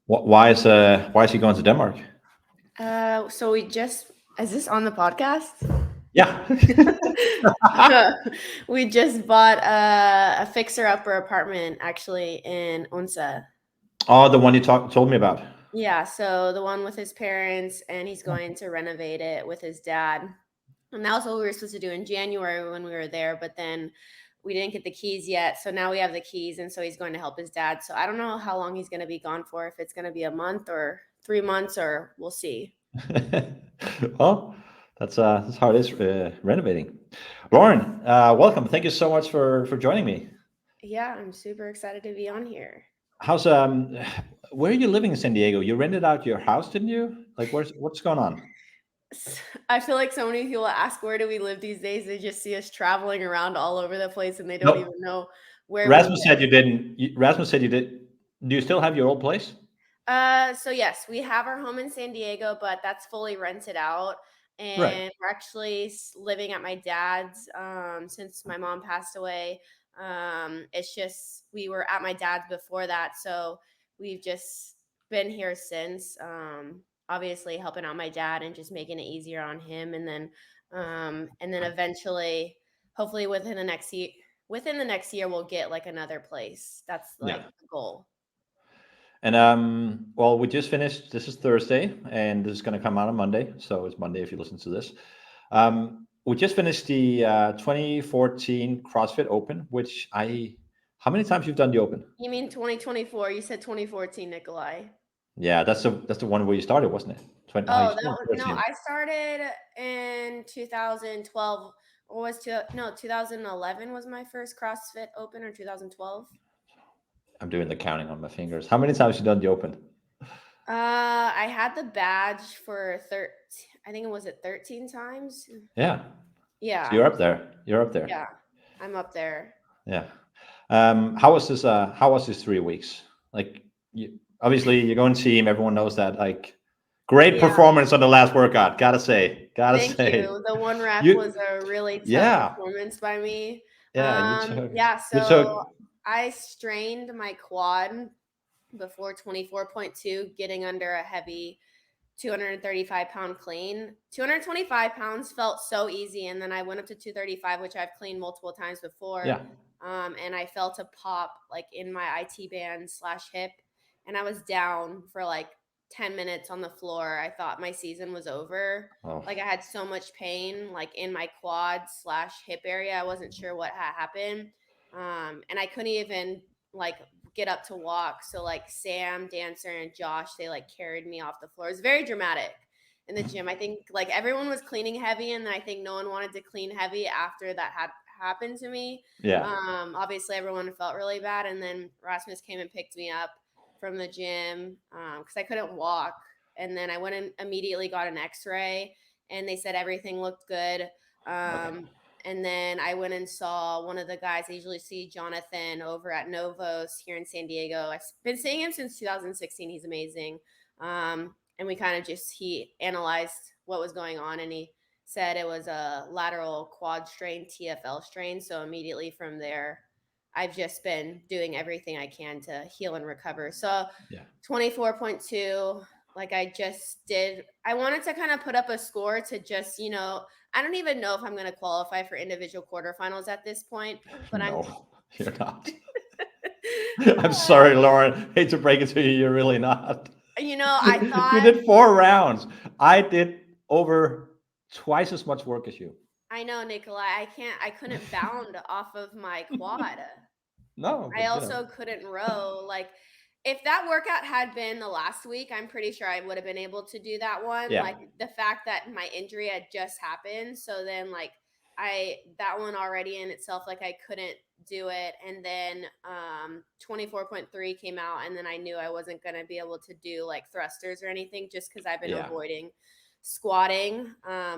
Why is he going to Denmark? So we just is this on the podcast? Yeah. We just bought a fixer-upper apartment actually in Unsa. Oh, the one you told me about. Yeah, so the one with his parents, and he's going to renovate it with his dad. And that was what we were supposed to do in January when we were there, but then we didn't get the keys yet. So now we have the keys, and so he's going to help his dad. So I don't know how long he's going to be gone for, if it's going to be a month or 3 months, or we'll see. Well, that's how it is renovating. Lauren, welcome. Thank you so much for joining me. Yeah, I'm super excited to be on here. How's where are you living in San Diego? You rented out your house, didn't you? Like, what's going on? I feel like so many people ask where do we live these days. They just see us traveling around all over the place and they don't No, even know where we Rasmus said live. you didn't. Rasmus said you did. Do you still have your old place? So yes, we have our home in San Diego, but that's fully rented out. Right. And we're actually living at my dad's since my mom passed away. It's just we were at my dad's before that, so we've just been here since. Obviously helping out my dad and just making it easier on him, and then eventually, hopefully within the next year, we'll get like another place. That's like Yeah. the goal. And well, we just finished. This is Thursday, and this is going to come out on Monday. So it's Monday if you listen to this. We just finished the 2014 CrossFit Open, which I. How many times you've done the Open? You mean 2024? You said 2014, Nikolai. Yeah, that's the one where you started, wasn't it? 20, oh, you Oh, that started was no. 13. I started in 2012. Or was two? No, 2011 was my first CrossFit Open, or 2012. I'm doing the counting on my fingers. How many times you done the Open? I had the badge for 13. I think it was at 13 times. Yeah. So Yeah, you're up there. You're up there. yeah, I'm up there. Yeah. How was this? How was this 3 weeks? Like, obviously you're going team. Everyone knows that. Like, great Yeah, performance on the last workout. Gotta say. Gotta thank say. you. The one rep was You. a really tough Yeah. performance by me. Yeah. You took. Yeah, You so took. I strained my quad before 24.2, getting under a heavy 235-pound clean. 225 pounds felt so easy, and then I went up to 235, which I've cleaned multiple times before. Yeah. And I felt a pop like in my IT band slash hip, and I was down for like 10 minutes on the floor. I thought my season was over. Oh. Like I had so much pain like in my quad slash hip area. I wasn't sure what had happened. And I couldn't even like get up to walk. So like Sam, Dancer, and Josh, they like carried me off the floor. It was very dramatic in the gym. I think like everyone was cleaning heavy, and I think no one wanted to clean heavy after that had happened to me. Yeah. Obviously everyone felt really bad, and then Rasmus came and picked me up from the gym because I couldn't walk. And then I went and immediately got an X-ray, and they said everything looked good. Okay. And then I went and saw one of the guys I usually see, Jonathan, over at Novos here in San Diego. I've been seeing him since 2016. He's amazing. And we kind of he analyzed what was going on, and he said it was a lateral quad strain, TFL strain. So immediately from there, I've just been doing everything I can to heal and recover. So Yeah. 24.2, like I just did. I wanted to kind of put up a score to just, I don't even know if I'm going to qualify for individual quarterfinals at this point, but I'm No, you're not. I'm sorry, Lauren. Hate to break it to you. You're really not. I You thought, did 4 rounds. I did over twice as much work as you. I know, Nikolai, I couldn't bound off of my quad. No, I but also couldn't row. Like, if that workout had been the last week, I'm pretty sure I would have been able to do that one. yeah, Like, the fact that my injury had just happened. So then, like, that one already in itself, like, I couldn't do it. And then 24.3 came out, and then I knew I wasn't going to be able to do like thrusters or anything just because I've been yeah. avoiding squatting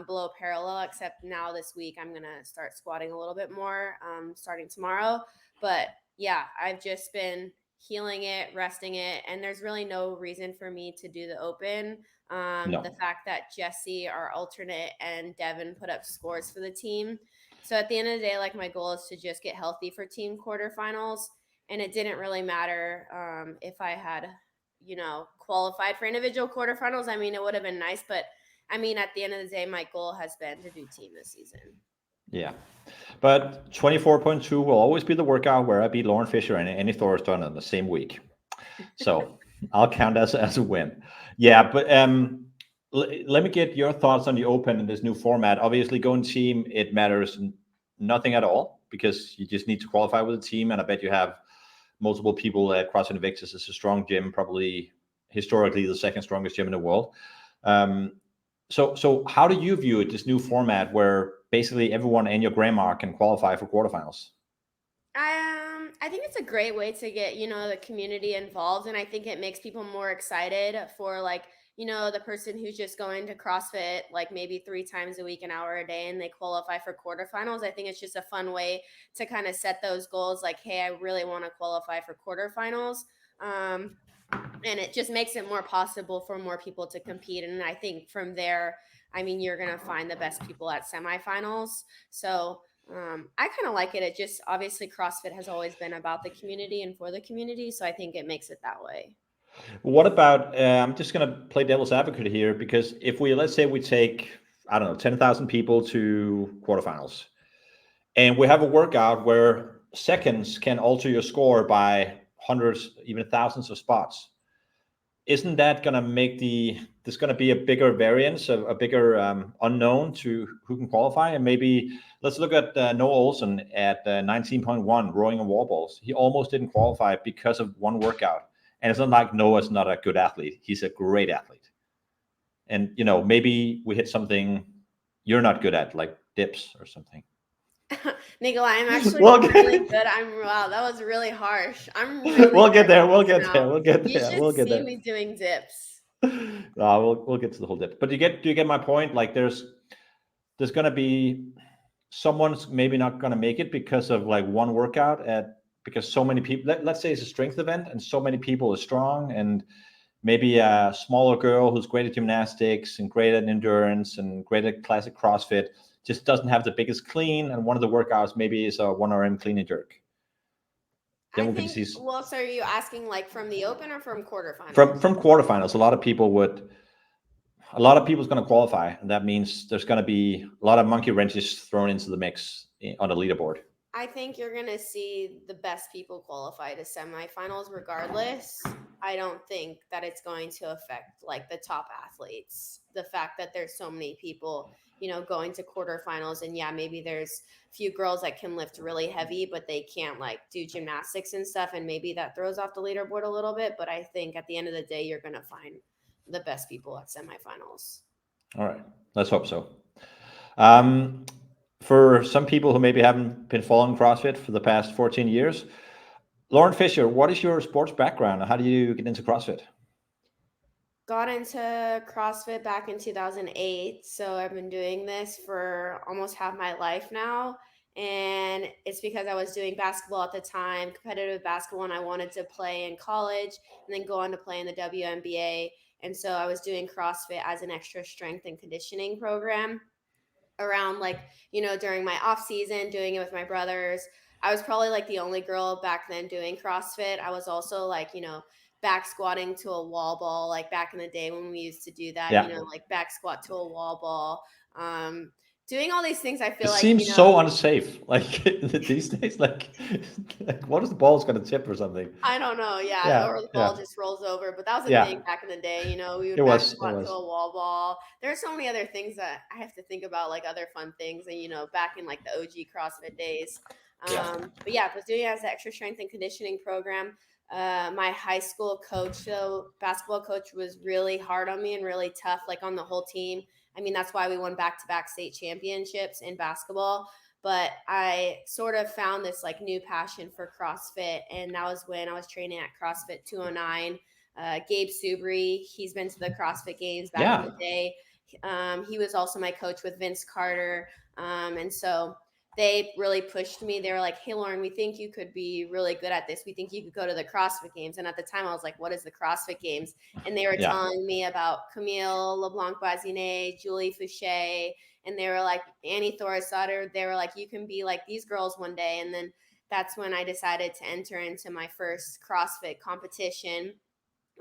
below parallel. Except now this week, I'm going to start squatting a little bit more starting tomorrow. But yeah, I've just been healing it, resting it, and there's really no reason for me to do the open. The No, fact that Jesse, our alternate, and Devin put up scores for the team. So at the end of the day, like my goal is to just get healthy for team quarterfinals, and it didn't really matter if I had qualified for individual quarterfinals, I mean, it would have been nice, but I mean, at the end of the day, my goal has been to do team this season. Yeah. But 24.2 will always be the workout where I beat Lauren Fisher and Annie Thorstone in the same week. So I'll count as a win. Yeah, but let me get your thoughts on the Open and this new format. Obviously, going team, it matters nothing at all because you just need to qualify with a team. And I bet you have multiple people at CrossFit Invictus. It's a strong gym, probably historically the second strongest gym in the world. So how do you view it, this new format where basically everyone and your grandma can qualify for quarterfinals? I think it's a great way to get, the community involved. And I think it makes people more excited for like, the person who's just going to CrossFit like maybe 3 times a week, an hour a day, and they qualify for quarterfinals. I think it's just a fun way to kind of set those goals like, hey, I really want to qualify for quarterfinals. Um, and it just makes it more possible for more people to compete. And I think from there, I mean, you're going to find the best people at semifinals. So I kind of like it. It just obviously CrossFit has always been about the community and for the community. So I think it makes it that way. What about, I'm just going to play devil's advocate here because if let's say we take, I don't know, 10,000 people to quarterfinals and we have a workout where seconds can alter your score by hundreds, even thousands of spots. Isn't that going to make there's going to be a bigger variance, a bigger unknown to who can qualify? And maybe let's look at Noah Olson at 19.1 rowing and wall balls. He almost didn't qualify because of one workout. And it's not like Noah's not a good athlete. He's a great athlete. And, maybe we hit something you're not good at, like dips or something. Nikolai, I'm actually Well, really good. Wow, that was really harsh. I'm really we'll get good there. at We'll dips get there. now. We'll get You there. should We'll get see there. me doing dips. We'll get to the whole dip. But do you get my point? Like there's going to be someone's maybe not going to make it because of like one workout because so many people, let's say it's a strength event and so many people are strong, and maybe a smaller girl who's great at gymnastics and great at endurance and great at classic CrossFit just doesn't have the biggest clean, and one of the workouts maybe is a 1RM clean and jerk. Then I we can think, see well, so are you asking like from the Open or from quarterfinals? from quarterfinals. A lot of people's going to qualify, and that means there's going to be a lot of monkey wrenches thrown into the mix on the leaderboard. I think you're going to see the best people qualify to semifinals regardless. I don't think that it's going to affect like the top athletes. The fact that there's so many people, going to quarterfinals, and yeah, maybe there's a few girls that can lift really heavy, but they can't like do gymnastics and stuff. And maybe that throws off the leaderboard a little bit. But I think at the end of the day, you're going to find the best people at semifinals. All right. Let's hope so. For some people who maybe haven't been following CrossFit for the past 14 years, Lauren Fisher, what is your sports background? How do you get into CrossFit? Got into CrossFit back in 2008. So I've been doing this for almost half my life now. And it's because I was doing basketball at the time, competitive basketball, and I wanted to play in college and then go on to play in the WNBA. And so I was doing CrossFit as an extra strength and conditioning program around like, during my off season, doing it with my brothers. I was probably like the only girl back then doing CrossFit. I was also like, back squatting to a wall ball, like back in the day when we used to do that, Yeah. like back squat to a wall ball. Doing all these things, I It feel like, seems so unsafe. Like these days, like what if the ball's going to tip or something? I don't know. Yeah. Yeah. Or the ball Yeah. just rolls over. But that was a Yeah. thing back in the day. We It would back was. It squat to was. a wall ball. There are so many other things that I have to think about, like other fun things. And, back in like the OG CrossFit days. Yeah. But yeah, I was doing it as an extra strength and conditioning program. My high school coach, basketball coach, was really hard on me and really tough, like on the whole team. I mean, that's why we won back-to-back state championships in basketball. But I sort of found this like new passion for CrossFit. And that was when I was training at CrossFit 209. Gabe Subry, he's been to the CrossFit Games back in the day. He was also my coach with Vince Carter. And so they really pushed me. They were like, hey, Lauren, we think you could be really good at this. We think you could go to the CrossFit Games. And at the time, I was like, what is the CrossFit Games? And they were telling me about Camille LeBlanc-Bazinet, Julie Fouché, and they were like, Annie Thorisdottir. They were like, you can be like these girls one day. And then that's when I decided to enter into my first CrossFit competition.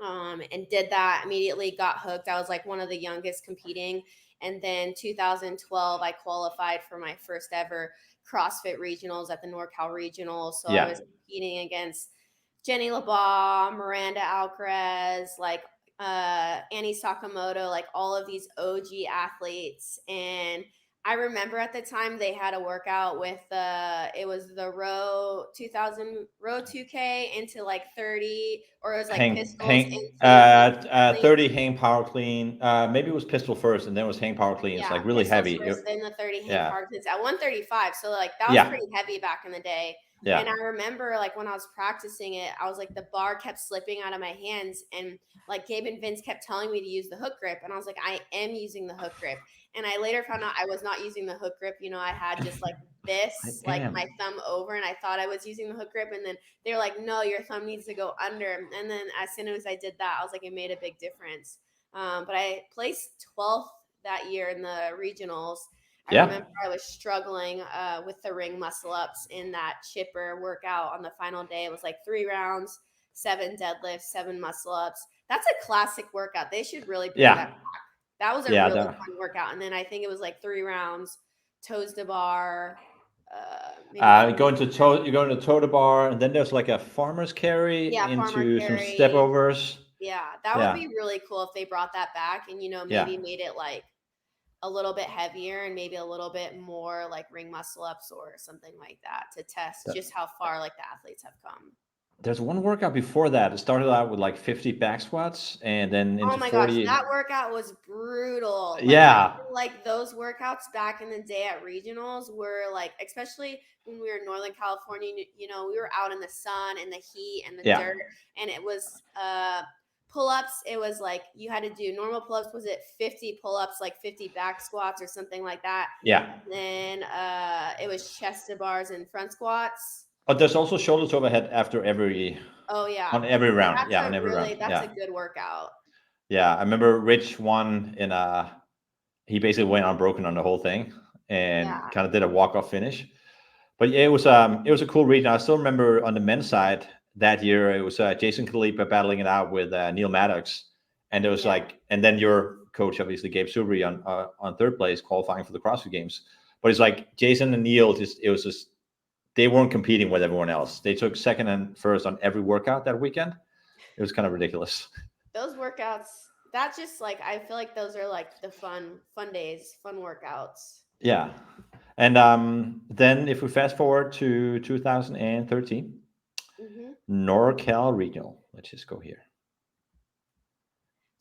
and did that immediately, got hooked. I was like one of the youngest competing. And then 2012, I qualified for my first ever CrossFit regionals at the NorCal Regionals. So I Yeah. was competing against Jenny LaBaugh, Miranda Alcaraz, like Annie Sakamoto, like all of these OG athletes. And I remember at the time they had a workout with it was the row 2000 row 2K into like 30, or it was like pistols into like 30 hang power clean. Maybe it was pistol first, and then it was hang power clean. It's yeah, like really pistols heavy. first, then the 30 hang Yeah, power cleans at 135. So like that was yeah, pretty heavy back in the day. And yeah. I remember like when I was practicing it, I was like the bar kept slipping out of my hands, and like Gabe and Vince kept telling me to use the hook grip, and I was like, I am using the hook grip. And I later found out I was not using the hook grip. I had just like I this, like my am. thumb over, and I thought I was using the hook grip, and then they were like, no, your thumb needs to go under. And then as soon as I did that, I was like, it made a big difference. But I placed 12th that year in the regionals. I Yeah, remember I was struggling with the ring muscle ups in that chipper workout on the final day. It was like 3 rounds, 7 deadlifts, 7 muscle ups. That's a classic workout. They should really bring that yeah, back. That was a yeah. really fun workout. And then I think it was like 3 rounds, toes to bar, maybe You go 40. into you go into toe to bar, and then there's like a farmer's carry Yeah, farmer into some step carry. overs. Yeah, that would Yeah, be really cool if they brought that back and, yeah. maybe made it like a little bit heavier and maybe a little bit more like ring muscle ups or something like that to test Th- just how far like the athletes have come. There's one workout before that. It started out with like 50 back squats, and then Oh into my gosh, that 40. workout was brutal. Like I Yeah, feel like those workouts back in the day at regionals were like, especially when we were in Northern California, we were out in the sun and the heat and the yeah, dirt, and it was pull-ups. It was like you had to do normal pull-ups. Was it 50 pull-ups, like 50 back squats or something like that? yeah. Then it was chest to bars and front squats. But there's also shoulders overhead after every Oh yeah. on every round. That's Yeah, on a every round. really that's a Yeah, good workout. yeah. I remember Rich won in a. He basically went unbroken on the whole thing and Yeah. kind of did a walk off finish. But yeah, it was a cool region. I still remember on the men's side that year it was Jason Khalipa battling it out with Neil Maddox, and it was Yeah. like, and then your coach obviously Gabe Subri on third place qualifying for the CrossFit Games. But it's like Jason and Neil just they weren't competing with everyone else. They took second and first on every workout that weekend. It was kind of ridiculous. Those workouts, that just like I feel like those are like the fun days, fun workouts. Yeah. And then if we fast forward to 2013, Hmm. NorCal Regional. Let's just go here.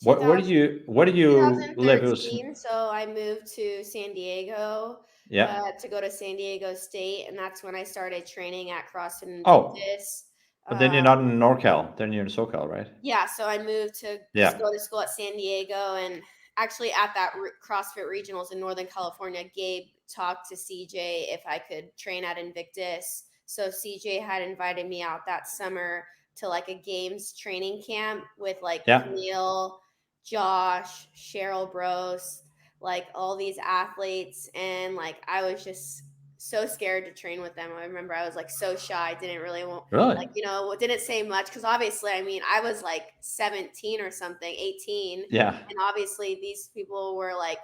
Where did you live? It was 2013, so I moved to San Diego yeah. to go to San Diego State, and that's when I started training at CrossFit Oh, Invictus. but then you're not in NorCal. Then you're in SoCal, right? Yeah, so I moved to Yeah. go to school at San Diego, and actually at that CrossFit Regionals in Northern California, Gabe talked to CJ if I could train at Invictus. So CJ had invited me out that summer to like a games training camp with like Yeah. Camille, Josh, Cheryl Bros, like all these athletes, and like I was just so scared to train with them. I remember I was like so shy, didn't really want, Really? like, didn't say much because obviously, I mean, I was like 17 or something, 18. Yeah. And obviously, these people were like,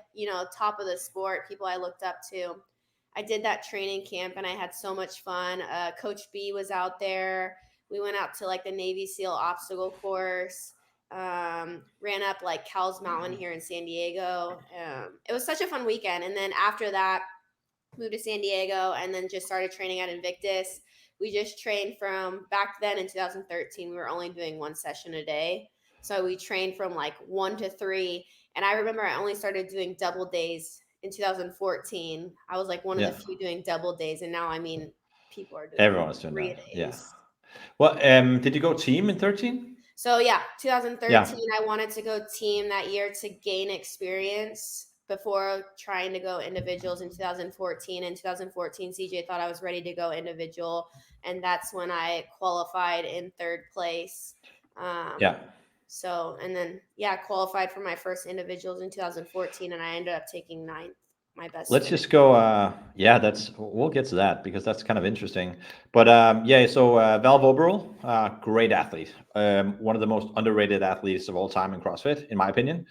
top of the sport, people I looked up to. I did that training camp and I had so much fun. Coach B was out there. We went out to like the Navy SEAL obstacle course, ran up like Cowles Mountain here in San Diego. It was such a fun weekend. And then after that, moved to San Diego and then just started training at Invictus. We just trained from back then in 2013. We were only doing one session a day. So we trained from like 1 to 3. And I remember I only started doing double days in 2014. I was like one of the Yeah. few doing double days. And now, I mean, people are doing Everyone's doing three that. Yeah. days. Well, did you go team in 13? So yeah, Yeah. 2013, I wanted to go team that year to gain experience before trying to go individuals in 2014. In 2014, CJ thought I was ready to go individual, and that's when I qualified in third place. Um, Yeah. so and then yeah, qualified for my first individuals in 2014, and I ended up taking ninth. my best Let's finish. just go. Yeah, we'll get to that because that's kind of interesting. But yeah, so Val Voberl, great athlete, one of the most underrated athletes of all time in CrossFit, in my opinion.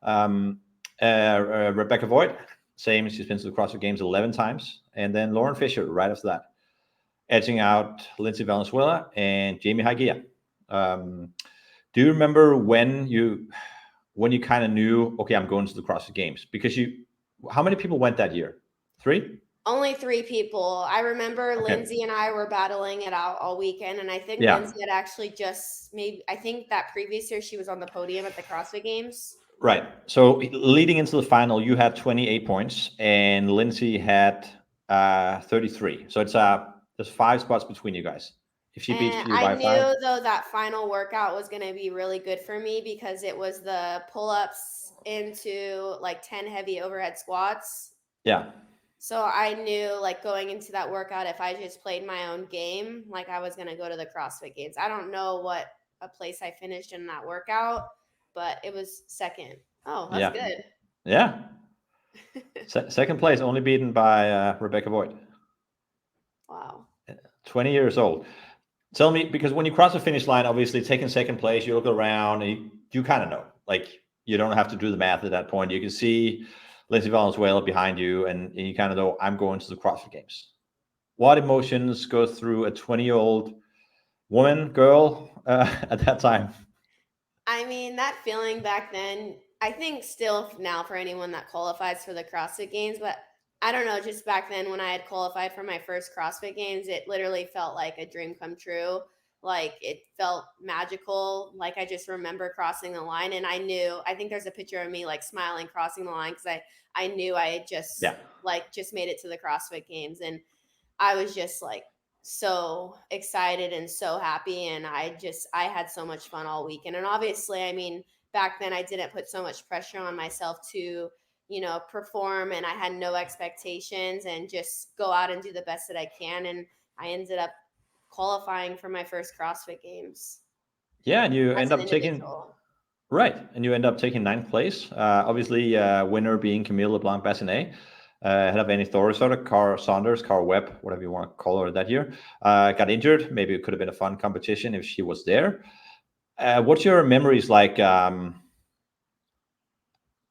Um, Rebecca Voigt, same. She's been to the CrossFit Games 11 times, and then Lauren Fisher right after that, edging out Lindsay Valenzuela and Jamie Hygia. Do you remember when you kind of knew, okay, I'm going to the CrossFit Games? Because how many people went that year? 3? Only 3 people. I remember Okay. Lindsay and I were battling it out all weekend, and I think Yeah. Lindsay had actually just maybe I think that previous year she was on the podium at the CrossFit Games. Right. So leading into the final, you had 28 points, and Lindsay had 33. So there's 5 spots between you guys. If she beats And you I by 5, knew though that final workout was going to be really good for me because it was the pull-ups into like 10 heavy overhead squats. yeah, So I knew like going into that workout, if I just played my own game, like I was going to go to the CrossFit Games. I don't know what a place I finished in that workout, but it was second. Oh, that's yeah, good. yeah. Second place, only beaten by Rebecca Voigt, Wow. 20 years old. Tell me, because when you cross the finish line, obviously taking second place, you look around and you kind of know, like you don't have to do the math at that point. You can see Lindsay Valenzuela behind you, and you kind of know I'm going to the CrossFit Games. What emotions go through a 20-year-old woman, girl at that time? I mean, that feeling back then, I think still now for anyone that qualifies for the CrossFit Games, but I don't know, just back then when I had qualified for my first CrossFit Games, it literally felt like a dream come true. Like it felt magical. Like I just remember crossing the line and I think there's a picture of me like smiling crossing the line because I knew I had Yeah, just made it to the CrossFit Games and I was just like so excited and so happy and I had so much fun all weekend. And obviously, I mean, back then I didn't put so much pressure on myself to, perform and I had no expectations and just go out and do the best that I can and I ended up qualifying for my first CrossFit Games yeah, and you as end an up taking individual. right, and you end up taking ninth place. Obviously, winner being Camille LeBlanc Bassinet. Ahead of Annie Thorisdottir, Cara Saunders, Cara Webb, whatever you want to call her that year, got injured. Maybe it could have been a fun competition if she was there. What's your memories like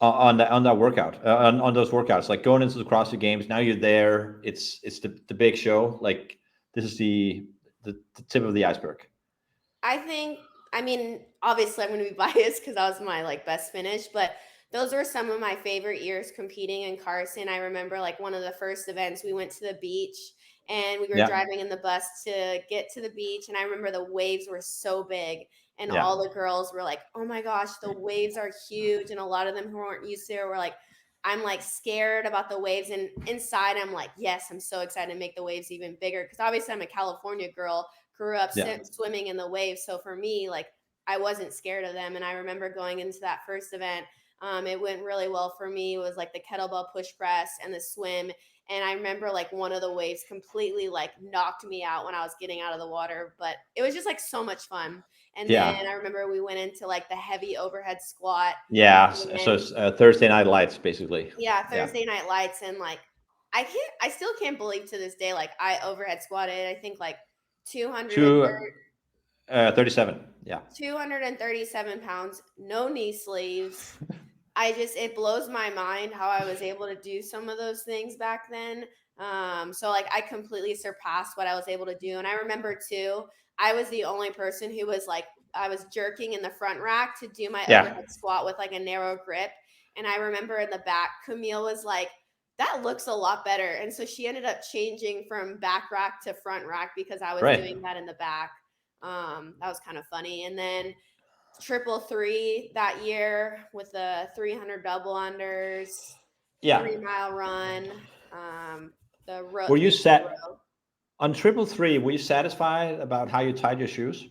on that workout, on those workouts, like going into the CrossFit Games? Now you're there. It's the big show. Like this is the tip of the iceberg. I mean, obviously I'm going to be biased because that was my like best finish, but those were some of my favorite years competing in Carson. I remember like one of the first events we went to the beach and we were Yeah, driving in the bus to get to the beach and I remember the waves were so big and yeah, all the girls were like, "Oh my gosh, the waves are huge." And a lot of them who weren't used to it were like, "I'm like scared about the waves." And inside I'm like, "Yes, I'm so excited to make the waves even bigger." Because obviously I'm a California girl, grew up yeah, swimming in the waves. So for me, like I wasn't scared of them. And I remember going into that first event. It went really well for me. It was like the kettlebell push press and the swim. And I remember like one of the waves completely like knocked me out when I was getting out of the water. But it was just like so much fun. And then yeah, I remember we went into like the heavy overhead squat. yeah. So And it's Thursday Night Lights, basically. yeah, Yeah, Thursday Night Lights. And like I still can't believe to this day, like I overhead squatted, I think like 230 two 37. Yeah, 237 pounds, no knee sleeves. It blows my mind how I was able to do some of those things back then. So like I completely surpassed what I was able to do. And I remember too, I was the only person who was like, I was jerking in the front rack to do my yeah, overhead squat with like a narrow grip. And I remember in the back, Camille was like, that looks a lot better. And so she ended up changing from back rack to front rack because I was right. doing that in the back. That was kind of funny. And then triple three that year with the 300 double unders, Yeah. 3 mile run, the row, Were you 3 K set row. on triple three? Were you satisfied about how you tied your shoes?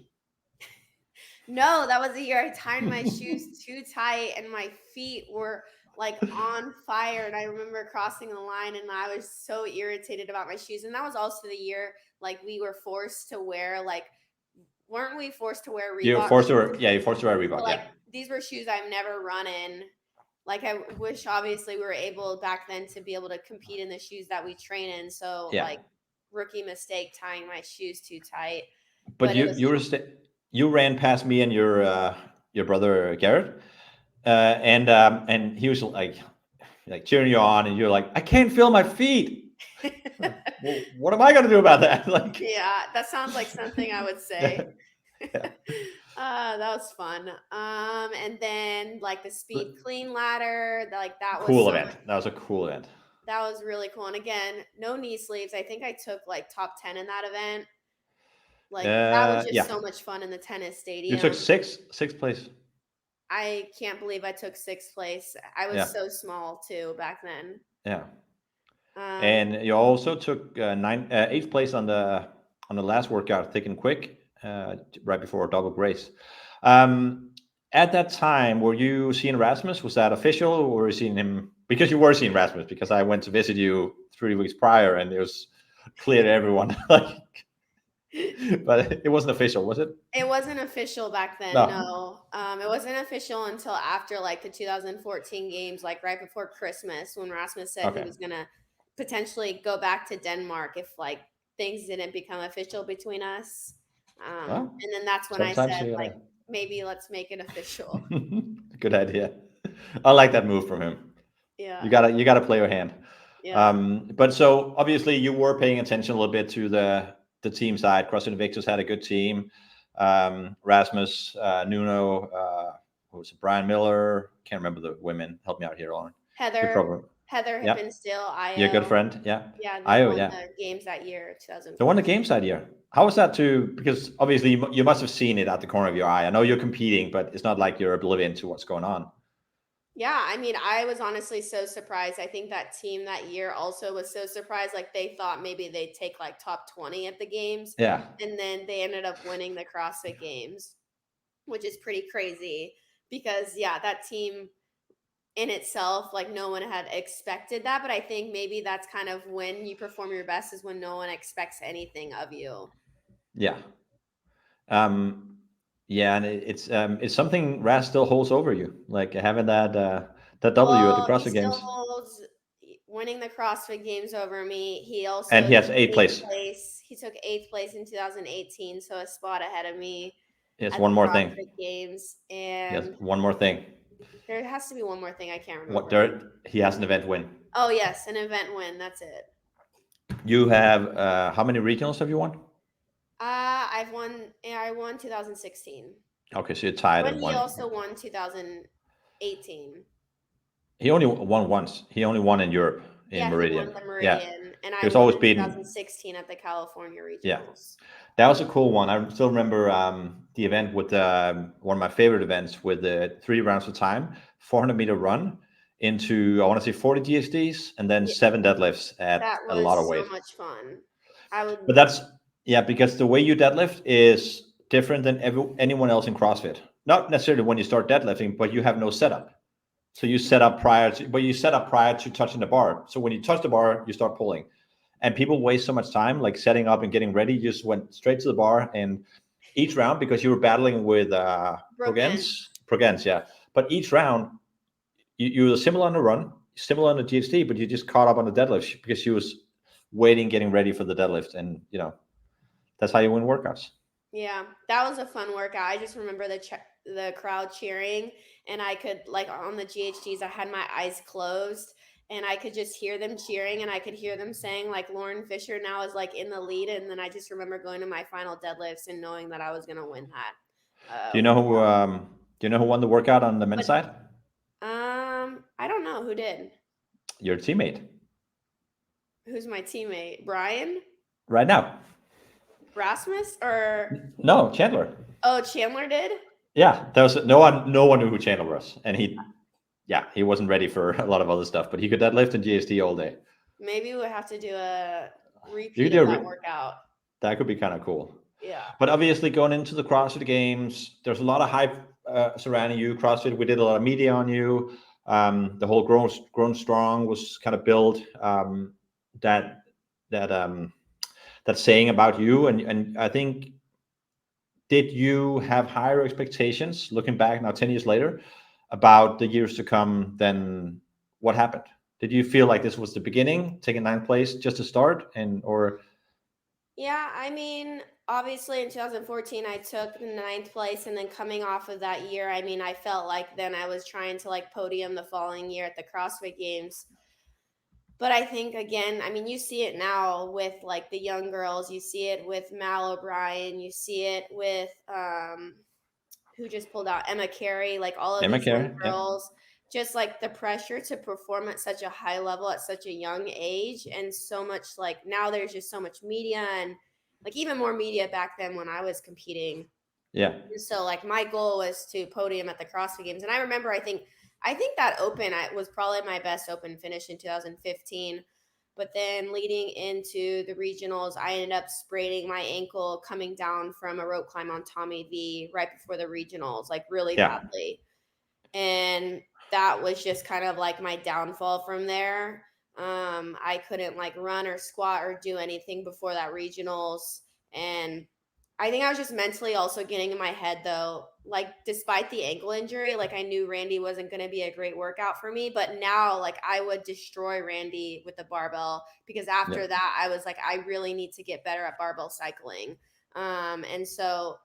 No, that was the year I tied my shoes too tight and my feet were like on fire. And I remember crossing the line and I was so irritated about my shoes. And that was also the year like we were forced to wear like, weren't we forced to wear You Reebok forced to shoes? wear, yeah, you forced to wear So Reebok. like Yeah, these were shoes I've never run in Like I wish obviously we were able back then to be able to compete in the shoes that we train in. So Yeah. like rookie mistake tying my shoes too tight. But But it was you ran past me and your brother Garrett, and he was like cheering you on, and you're like, I can't feel my feet. Well, what am I going to do about that? Like, yeah, that sounds like something I would say. yeah. That was fun. And then like the speed clean ladder, like that was Cool so event. much. That was a cool event. That was really cool. And again, no knee sleeves. I think I took like top 10 in that event. Like that was just Yeah, so much fun in the tennis you took stadium. sixth place. I can't believe I took sixth place. I was Yeah, so small too back then. yeah. Um, And you also took eighth place on the last workout, thick and quick, right before double grace. Um, at that time, were you seeing Rasmus? Was that official, or were you seeing him? Because you were seeing Rasmus, because I went to visit you 3 weeks prior, and it was clear to everyone. Like, but it wasn't official, was it? it wasn't official back then, No. no. It wasn't official until after like the 2014 games, like right before Christmas, when Rasmus said he Okay. was gonna potentially go back to Denmark if like things didn't become official between us. Well, And then that's when I sometimes said you like gotta. maybe let's make it official. Good idea. I like that move from him. Yeah, You gotta play your hand. yeah. But so obviously you were paying attention a little bit to the team side. CrossFit Invictus had a good team. Rasmus, Nuno, what was it? Brian Miller. Can't remember the women. Help me out here, Lauren. You Heather, probably. Heather Yeah, Hippenstill, your good Io. friend. Yeah, Yeah, they Io. won Yeah, the games that year, the one the 2014. game side year. How was that too? Because obviously you must have seen it at the corner of your eye. I know you're competing, but it's not like you're oblivious to what's going on. Yeah, I mean, I was honestly so surprised. I think that team that year also was so surprised. Like they thought maybe they'd take like top 20 at the games, Yeah, and then they ended up winning the CrossFit games, which is pretty crazy because yeah, that team in itself, like no one had expected that. But I think maybe that's kind of when you perform your best is when no one expects anything of you. yeah. Um, yeah, and it's something Raz still holds over you, like having that W at the Well, he CrossFit still Games, holds winning the CrossFit Games over me. He and also he has took eighth eighth place. place. He took eighth place in 2018, so a spot ahead of me Yes, at the one more thing. CrossFit Games. Yes, And one more thing. there has to be one more thing I can't What remember. dirt? He has an event win. Oh yes, an event win. That's it. You have how many regionals have you won? I've won. Yeah, I won 2016, Okay, so you're tied but in he one. also won 2018. He only won once. He only won in Europe in Yeah, he won Meridian. the Yeah, Meridian, and he I was won always in beaten. 2016 at the California Yeah, Regionals. that was a cool one. I still remember the event with one of my favorite events with the 3 rounds of time, 400-meter run into I want to say 40 GSDs and then Yeah, 7 deadlifts at that a lot of was so weight. much fun. I would. But that's yeah, because the way you deadlift is different than anyone else in CrossFit. Not necessarily when you start deadlifting, but you have no setup. So you set up prior to touching the bar. So when you touch the bar, you start pulling. And people waste so much time like setting up and getting ready. You just went straight to the bar, and each round, because you were battling with Brooklyn. Progens, yeah. But each round, you were similar on the run, similar on the GHD, but you just caught up on the deadlift because she was waiting, getting ready for the deadlift, and that's how you win workouts. Yeah, that was a fun workout. I just remember the crowd cheering, and I could like on the GHDs, I had my eyes closed, and I could just hear them cheering, and I could hear them saying like Lauren Fisher now is like in the lead, and then I just remember going to my final deadlifts and knowing that I was gonna win that. Do you know who? Do you know who won the workout on the men's But side? I don't know who did. Your teammate Who's my teammate? Brian? right now. Rasmus? Or No, Chandler. oh, Chandler did? Yeah, there was no one. No one knew who Chandler was, and he wasn't ready for a lot of other stuff, but he could deadlift and GST all day. Maybe we'll have to do a You could repeat do of a that workout. that could be kind of cool. Yeah. But obviously, going into the CrossFit Games, there's a lot of hype surrounding you. CrossFit, we did a lot of media on you. The whole grown strong was kind of built. That that that saying about you, and I think, did you have higher expectations looking back now 10 years later about the years to come, then what happened? Did you feel like this was the beginning, taking ninth place just to start, and or Yeah, I mean, obviously in 2014 I took the ninth place, and then coming off of that year, I mean, I felt like then I was trying to like podium the following year at the CrossFit Games. But I think again, I mean, you see it now with like the young girls, you see it with Mal O'Brien, you see it with who just pulled out Emma Carey, like all of Emma these young Carey? Yeah, girls, just like the pressure to perform at such a high level at such a young age. And so much like now there's just so much media and like even more media back then when I was competing. yeah, And so like my goal was to podium at the CrossFit Games. And I remember I think that open was probably my best open finish in 2015. But then leading into the regionals, I ended up spraining my ankle coming down from a rope climb on Tommy V right before the regionals, like really yeah, badly. And that was just kind of like my downfall from there. I couldn't like run or squat or do anything before that regionals. And I think I was just mentally also getting in my head though, like despite the ankle injury, like I knew Randy wasn't going to be a great workout for me, but now like I would destroy Randy with the barbell because yeah. after that I was like I really need to get better at barbell cycling. And so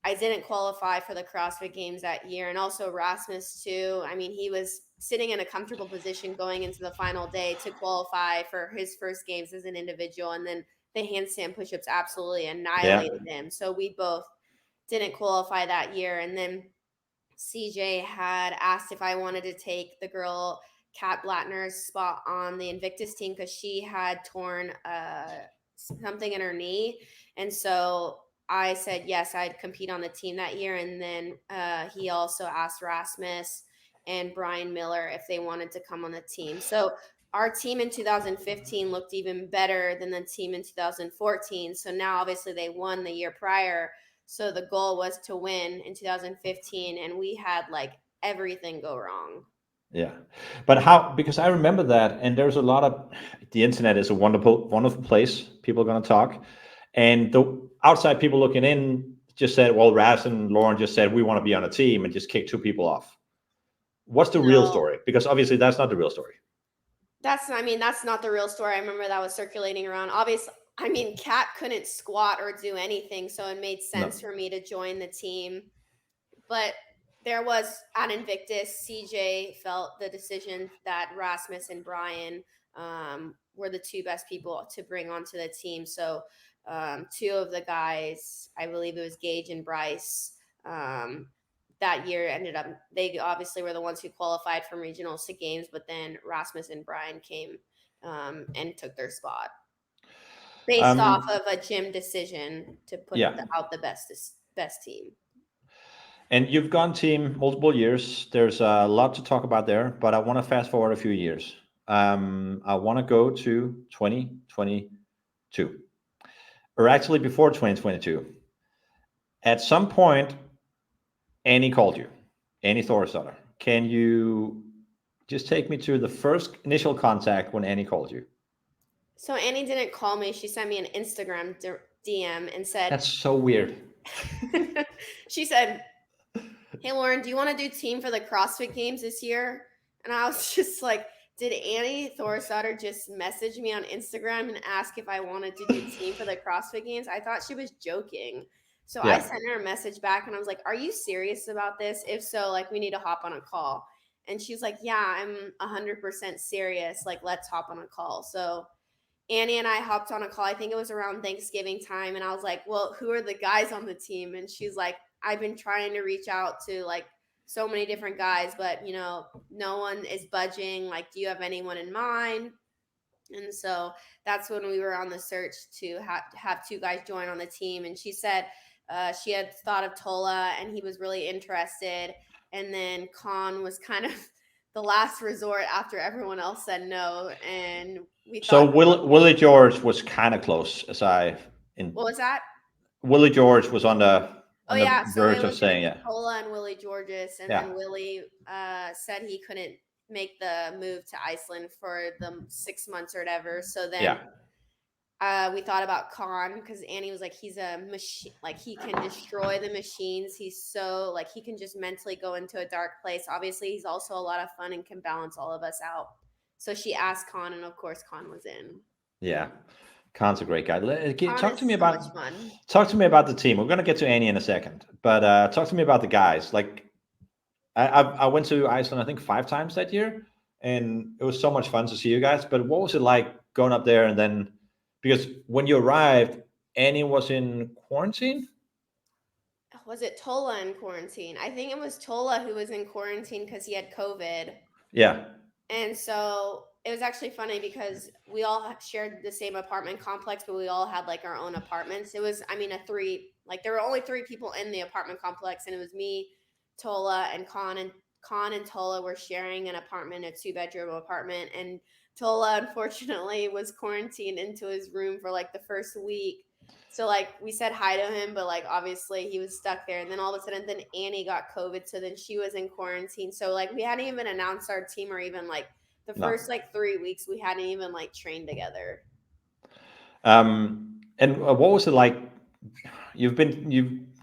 I didn't qualify for the CrossFit Games that year. And also Rasmus, too. I mean, he was sitting in a comfortable position going into the final day to qualify for his first games as an individual. And then the handstand push ups absolutely Yeah. annihilated him. So we both didn't qualify that year. And then CJ had asked if I wanted to take the girl Kat Blattner's spot on the Invictus team because she had torn something in her knee. And so I said yes, I'd compete on the team that year. And then he also asked Rasmus and Brian Miller if they wanted to come on the team. So our team in 2015 looked even better than the team in 2014. So now obviously they won the year prior. So the goal was to win in 2015, and we had like everything go wrong. Yeah, but how? Because I remember that, and there's a lot of the internet is a wonderful, wonderful place. People are going to talk, and the outside people looking in just said, "Well, Raz and Lauren just said we want to be on a team and just kick two people off." What's the real No, story? Because obviously that's not the real story. I mean, that's not the real story. I remember that was circulating around. Obviously, I mean, Kat couldn't squat or do anything, so it made sense No. for me to join the team. But there was at Invictus, CJ felt the decision that Rasmus and Brian were the two best people to bring onto the team. So two of the guys, I believe it was Gage and Bryce, that year ended up, they obviously were the ones who qualified from regionals to games, but then Rasmus and Brian came and took their spot based off Um, of a gym decision to put yeah, out the best team. and you've gone team multiple years. There's a lot to talk about there, but I want to fast forward a few years. I want to go to 2022, or actually before 2022. At some point, Annie called you, Annie Thorisdottir. Can you just take me to the first initial contact when Annie called you? So Annie didn't call me. She sent me an Instagram DM and said, That's so weird. she said, "Hey Lauren, do you want to do team for the CrossFit Games this year?" And I was just like, "Did Annie Thorisdottir just message me on Instagram and ask if I wanted to do team for the CrossFit Games?" I thought she was joking. So I Yeah. sent her a message back and I was like, "Are you serious about this? If so, like we need to hop on a call." And she's like, "Yeah, I'm 100% serious. Like let's hop on a call." So Annie and I hopped on a call. I think it was around Thanksgiving time. And I was like, "Well, who are the guys on the team?" And she's like, "I've been trying to reach out to like so many different guys, but no one is budging. Like, do you have anyone in mind?" And so that's when we were on the search to have two guys join on the team. And she said she had thought of Tola and he was really interested. And then Khan was kind of the last resort after everyone else said no. And we So thought, Willie George was kind of close, as I in what was that? Willie George was Oh on the yeah, so it verge of was going to saying be yeah, Tola and Willie Georges, and yeah, then Willie said he couldn't make the move to Iceland for the 6 months or whatever. So yeah. then We thought about Khan because Annie was like, he's a machine, like he can destroy the machines. He's so like he can just mentally go into a dark place. Obviously, he's also a lot of fun and can balance all of us out. So she asked Khan, and of course, Khan was in. Yeah, Khan's a great guy. Khan is so much fun. Talk to me about the team. We're gonna get to Annie in a second, but talk to me about the guys. Like I went to Iceland, I think 5 times that year, and it was so much fun to see you guys. But what was it like going up there and then because when you arrived, Annie was in quarantine? Was it Tola in quarantine? I think it was Tola who was in quarantine because he had COVID. Yeah. And so it was actually funny because we all shared the same apartment complex, but we all had like our own apartments. It was, I mean, like there were only 3 people in the apartment complex, and it was me, Tola, and Khan. And Khan and Tola were sharing an apartment, a 2-bedroom apartment. And Tola, unfortunately, was quarantined into his room for like the first week. So like we said hi to him, but like obviously he was stuck there. And then all of a sudden, then Annie got COVID, so then she was in quarantine. So like we hadn't even announced our team, or even like the No. first like 3 weeks we hadn't even like trained together. And what was it like? You've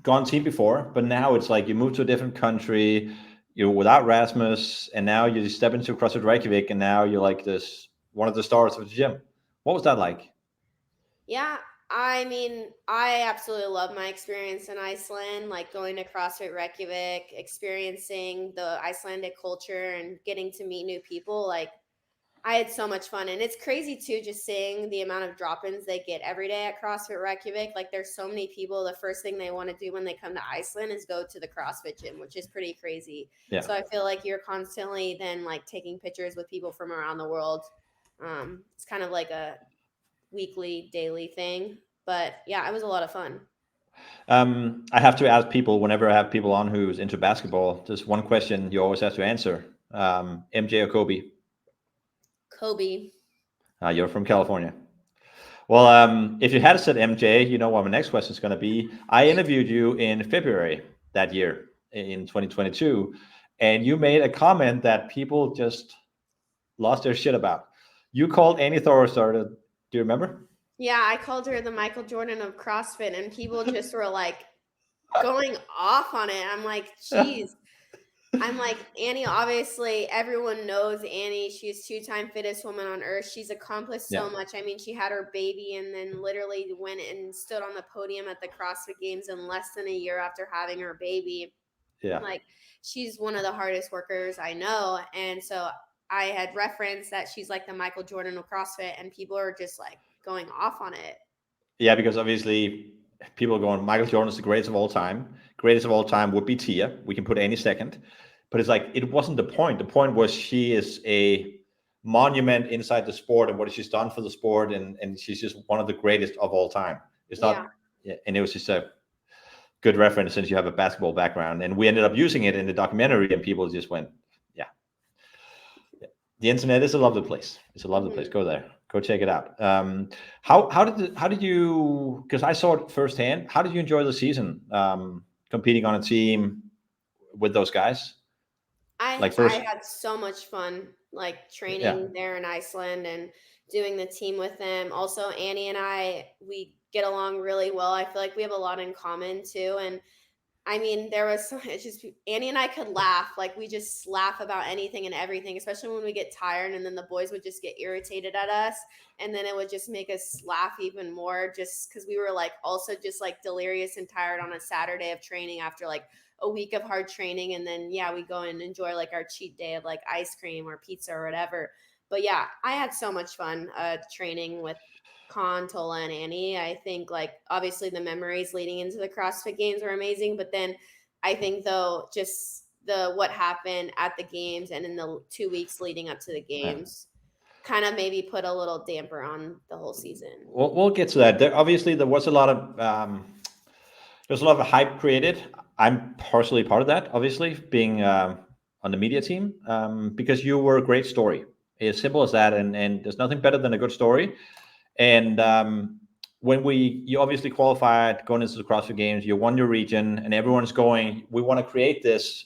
gone team before, but now it's like you moved to a different country. You're without Rasmus, and now you step into CrossFit Reykjavik, and now you're like this one of the stars of the gym. What was that like? Yeah, I mean, I absolutely love my experience in Iceland, like going to CrossFit Reykjavik, experiencing the Icelandic culture and getting to meet new people. Like I had so much fun. And it's crazy too, just seeing the amount of drop-ins they get every day at CrossFit Reykjavik. Like there's so many people, the first thing they want to do when they come to Iceland is go to the CrossFit gym, which is pretty crazy. Yeah. So I feel like you're constantly then like taking pictures with people from around the world. It's kind of like a weekly, daily thing. But yeah, it was a lot of fun. I have to ask people whenever I have people on who's into basketball. There's one question you always have to answer: MJ or Kobe? Kobe. You're from California. Well, if you had said MJ, you know what my next question is going to be. I interviewed you in February that year in 2022, and you made a comment that people just lost their shit about. You called Annie Thorisdottir. Do you remember? Yeah, I called her the Michael Jordan of CrossFit, and people just were like going off on it. I'm like, geez. I'm like, Annie, obviously, everyone knows Annie. She's 2-time fittest woman on earth. She's accomplished Yeah. so much. I mean, she had her baby and then literally went and stood on the podium at the CrossFit Games in less than a year after having her baby. Yeah. Like, she's one of the hardest workers I know. And so I had referenced that she's like the Michael Jordan of CrossFit, and people are just like going off on it. Yeah, because obviously people are going, Michael Jordan is the greatest of all time. Greatest of all time would be Tia. We can put any second. But it's like, it wasn't the point. The point was she is a monument inside the sport and what she's done for the sport. And she's just one of the greatest of all time. It's not, yeah, and it was just a good reference since you have a basketball background. And we ended up using it in the documentary and people just went, yeah. The internet is a lovely place. It's a lovely place. Go there. Go check it out. How did you? Because I saw it firsthand. How did you enjoy the season? Competing on a team with those guys. I had so much fun, like training there in Iceland and doing the team with them. Also, Annie and we get along really well. I feel like we have a lot in common too. And I mean, it's just Annie and I could laugh. Like we just laugh about anything and everything, especially when we get tired, and then the boys would just get irritated at us. And then it would just make us laugh even more just because we were like also just like delirious and tired on a Saturday of training after like a week of hard training. And then, yeah, we go and enjoy like our cheat day of like ice cream or pizza or whatever. But yeah, I had so much fun training with Khan, Tola, and Annie. I think like obviously the memories leading into the CrossFit Games were amazing, but then I think though just what happened at the games and in the 2 weeks leading up to the games kind of maybe put a little damper on the whole season. We'll get to that. Obviously, there was a lot of there's a lot of hype created. I'm partially part of that, obviously, being on the media team because you were a great story. As simple as that, and there's nothing better than a good story. And when you obviously qualified going into the CrossFit Games, you won your region, and everyone's going, we want to create this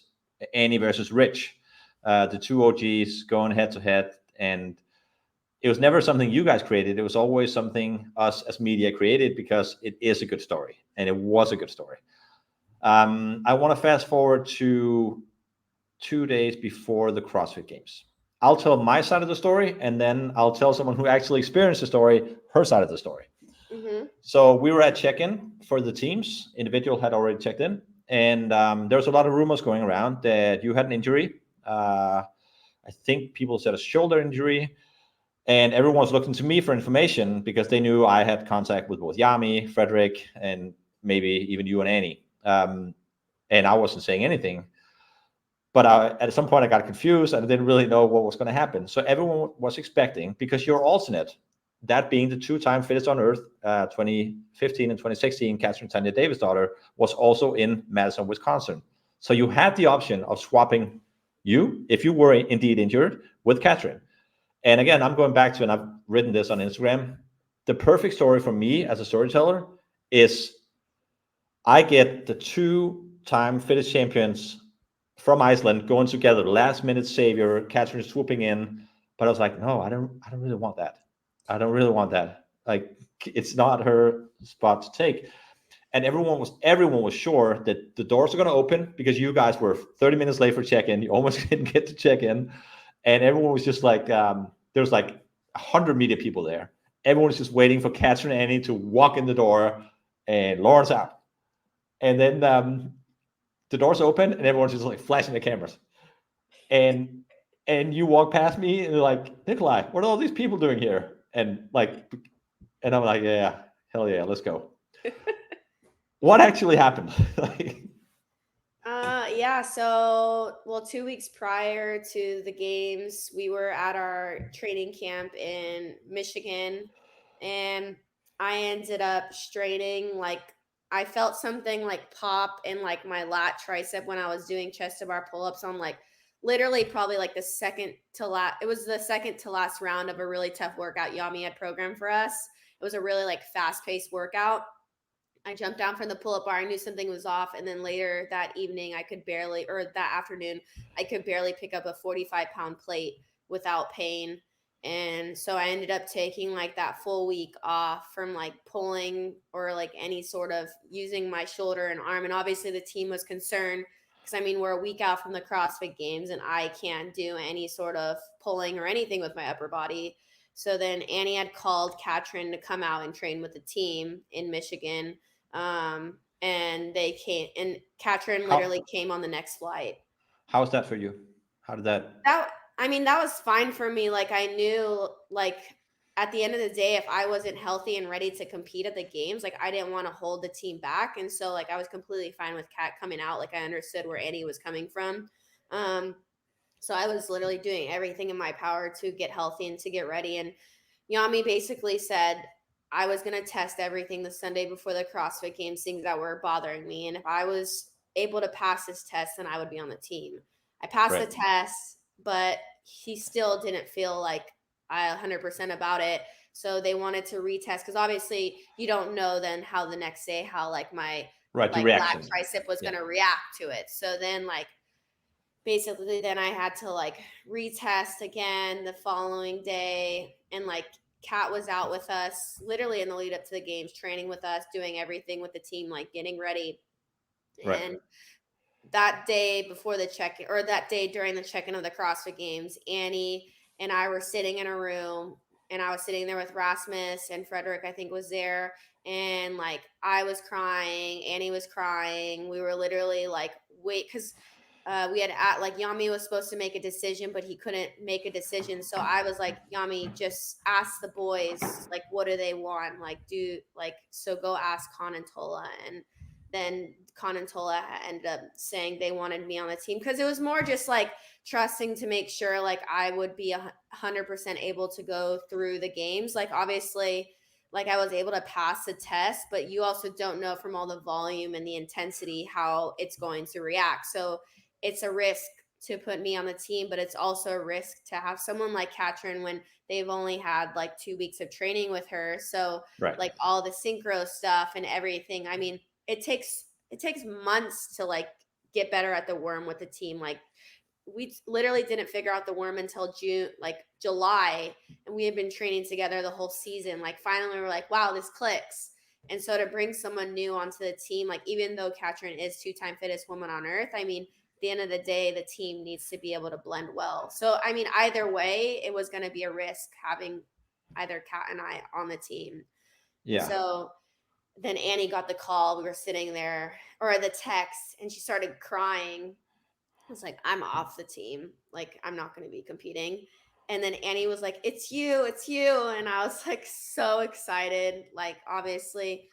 Annie versus Rich, the two OGs going head to head. And it was never something you guys created. It was always something us as media created because it is a good story, and it was a good story. I want to fast forward to 2 days before the CrossFit Games. I'll tell my side of the story, and then I'll tell someone who actually experienced the story her side of the story. Mm-hmm. So we were at check-in for the teams. Individual had already checked in, and there was a lot of rumors going around that you had an injury. I think people said a shoulder injury, and everyone was looking to me for information because they knew I had contact with both Yami, Frederick, and maybe even you and Annie. And I wasn't saying anything. But at some point, I got confused and I didn't really know what was going to happen. So everyone was expecting, because your alternate, that being the two-time fittest on earth, 2015 and 2016, Catherine Tanya Davis' daughter, was also in Madison, Wisconsin. So you had the option of swapping you, if you were indeed injured, with Catherine. And again, I'm going back to, and I've written this on Instagram, the perfect story for me as a storyteller is I get the two-time fittest champions from Iceland going together, last minute savior, Catherine swooping in. But I was like, no, I don't really want that. I don't really want that. Like, it's not her spot to take. And everyone was sure that the doors are going to open because you guys were 30 minutes late for check-in. You almost didn't get to check in, and everyone was just like, there was like 100 media people there. Everyone was just waiting for Catherine and Annie to walk in the door, and Lauren's out. And then the doors open, and everyone's just like flashing the cameras. And you walk past me, and they're like, Nikolai, what are all these people doing here? And I'm like, yeah, hell yeah, let's go. What actually happened? Like, Yeah, so well, 2 weeks prior to the games, we were at our training camp in Michigan, and I ended up straining like I felt something like pop in like my lat tricep when I was doing chest to bar pull-ups on like literally probably like the second to last, it was the second to last round of a really tough workout Yami had programmed for us. It was a really like fast-paced workout. I jumped down from the pull up bar. I knew something was off. And then later that evening, or that afternoon, I could barely pick up a 45-pound plate without pain. And so I ended up taking like that full week off from like pulling or like any sort of using my shoulder and arm. And obviously the team was concerned because I mean, we're a week out from the CrossFit Games and I can't do any sort of pulling or anything with my upper body. So then Annie had called Katrin to come out and train with the team in Michigan, and they came, and Katrin how literally came on the next flight. how was that for you? How did that? That I mean, that was fine for me. Like I knew, like at the end of the day, if I wasn't healthy and ready to compete at the games, like I didn't want to hold the team back, and so like I was completely fine with Kat coming out. Like I understood where Annie was coming from. Um, so I was literally doing everything in my power to get healthy and to get ready. And Yami basically said I was going to test everything the Sunday before the CrossFit Games, things that were bothering me. And if I was able to pass this test, then I would be on the team. I passed the Right. test, but he still didn't feel like I 100% about it. So they wanted to retest because obviously you don't know then how the next day, how like my Right, the like lat reaction. tricep was Yeah. going to react to it. So then like basically then I had to like retest again the following day, and like Kat was out with us literally in the lead up to the games, training with us, doing everything with the team, like getting ready. Right. And that day before the check, or that day during the check-in of the CrossFit Games, Annie and I were sitting in a room, and I was sitting there with Rasmus, and Frederick I think was there, and like I was crying, Annie was crying. We were literally like, wait, because we had at like Yami was supposed to make a decision, but he couldn't make a decision. So I was like, Yami, just ask the boys, like, what do they want? Like, do like, so go ask Con and Tola. And then Con and Tola ended up saying they wanted me on the team because it was more just like trusting to make sure like I would be 100% able to go through the games. Like, obviously, like I was able to pass the test, but you also don't know from all the volume and the intensity how it's going to react. So it's a risk to put me on the team, but it's also a risk to have someone like Katrin when they've only had like 2 weeks of training with her. So Right. like all the synchro stuff and everything. I mean, it takes months to like get better at the worm with the team. Like we literally didn't figure out the worm until July, and we had been training together the whole season. Like finally we're like, wow, this clicks. And so to bring someone new onto the team, like even though Katrin is 2-time fittest woman on earth, I mean, at the end of the day, the team needs to be able to blend well. So I mean, either way, it was going to be a risk having either Kat and I on the team. Yeah. So then Annie got the call. We were sitting there, or the text, and she started crying. I was like, I'm off the team. Like, I'm not going to be competing. And then Annie was like, it's you, it's you. And I was like, so excited. Like, obviously,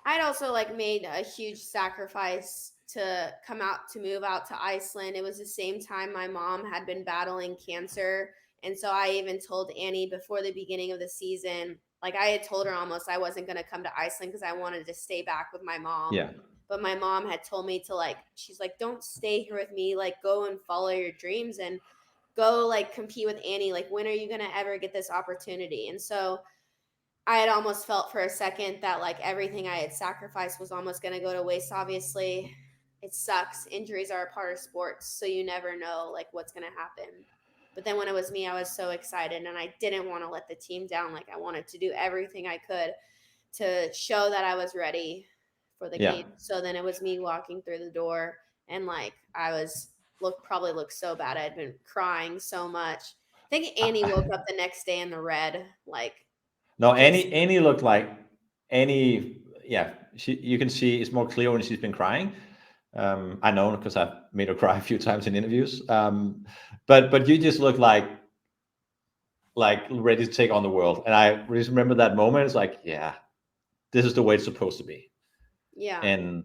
I'd also like made a huge sacrifice to move out to Iceland. It was the same time my mom had been battling cancer. And so I even told Annie before the beginning of the season, like I had told her almost I wasn't going to come to Iceland because I wanted to stay back with my mom. Yeah. But my mom had told me to like, she's like, don't stay here with me. Like, go and follow your dreams and go like compete with Annie. Like, when are you going to ever get this opportunity? And so I had almost felt for a second that like everything I had sacrificed was almost going to go to waste. Obviously, it sucks. Injuries are a part of sports, so you never know like what's going to happen. But then when it was me, I was so excited and I didn't want to let the team down. Like I wanted to do everything I could to show that I was ready for the game. So then it was me walking through the door and like I was probably looked so bad. I'd been crying so much. I think Annie woke up the next day in the red, like No, Annie looked like Annie. Yeah, you can see it's more clear when she's been crying. I know because I've made her cry a few times in interviews. But you just look like ready to take on the world. And I just remember that moment. It's like, yeah, this is the way it's supposed to be. Yeah. And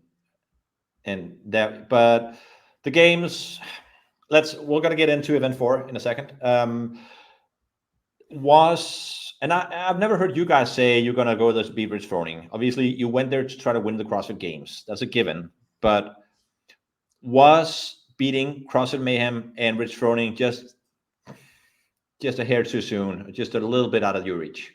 that, but the games. We're gonna get into event 4 in a second. I've never heard you guys say you're gonna go to beat Rich Froning. Obviously, you went there to try to win the CrossFit Games. That's a given. But was beating CrossFit Mayhem and Rich Froning just a hair too soon, just a little bit out of your reach?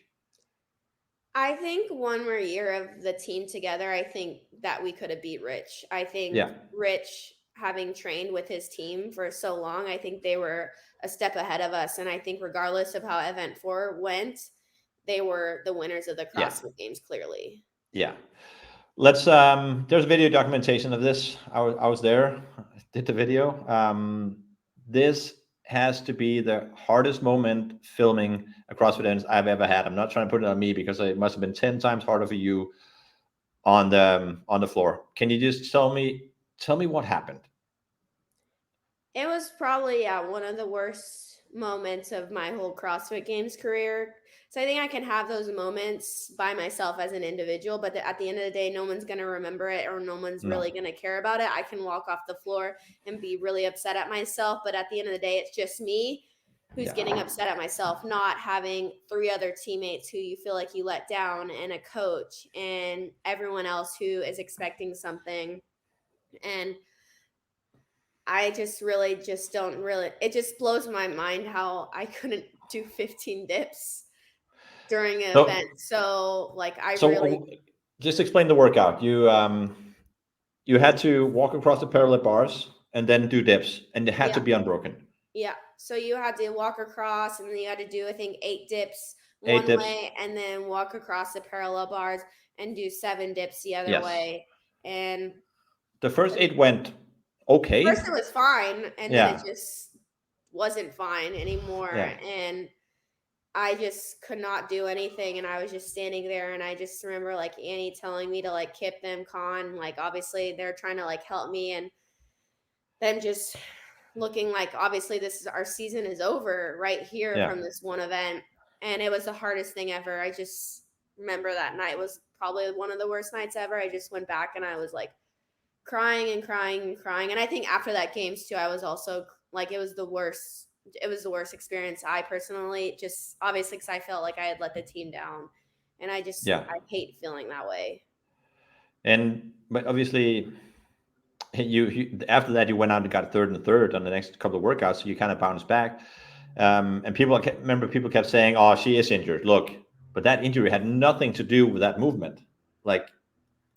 I think one more year of the team together, I think that we could have beat Rich. I think Rich, having trained with his team for so long, I think they were a step ahead of us. And I think regardless of how event 4 went, they were the winners of the CrossFit Games, clearly. Yeah. There's video documentation of this. I was there, did the video. This has to be the hardest moment filming a CrossFit event I've ever had. I'm not trying to put it on me because it must have been 10 times harder for you on the floor. Can you just tell me what happened? It was probably one of the worst moments of my whole CrossFit Games career. So I think I can have those moments by myself as an individual, but at the end of the day, no one's going to remember it or no one's really going to care about it. I can walk off the floor and be really upset at myself, but at the end of the day, it's just me who's getting upset at myself, not having 3 other teammates who you feel like you let down and a coach and everyone else who is expecting something. And I just really it just blows my mind how I couldn't do 15 dips during an event. So like just explain the workout. You had to walk across the parallel bars and then do dips, and it had to be unbroken. Yeah. So you had to walk across and then you had to do, I think, 8 dips one way and then walk across the parallel bars and do 7 dips the other way. And the first 8 went okay. First it was fine, and then it just wasn't fine anymore. And I just could not do anything, and I was just standing there, and I just remember like Annie telling me to like kip them con. Like obviously they're trying to like help me, and then just looking like obviously our season is over right here from this one event. And it was the hardest thing ever. I just remember that night was probably one of the worst nights ever. I just went back and I was like crying and crying and crying. And I think after that games too, I was also like, it was the worst experience. I personally just obviously because I felt like I had let the team down, and I just I hate feeling that way. But obviously you after that you went out and got third and third on the next couple of workouts, so you kind of bounced back. And people kept saying, "Oh, she is injured." Look, but that injury had nothing to do with that movement. Like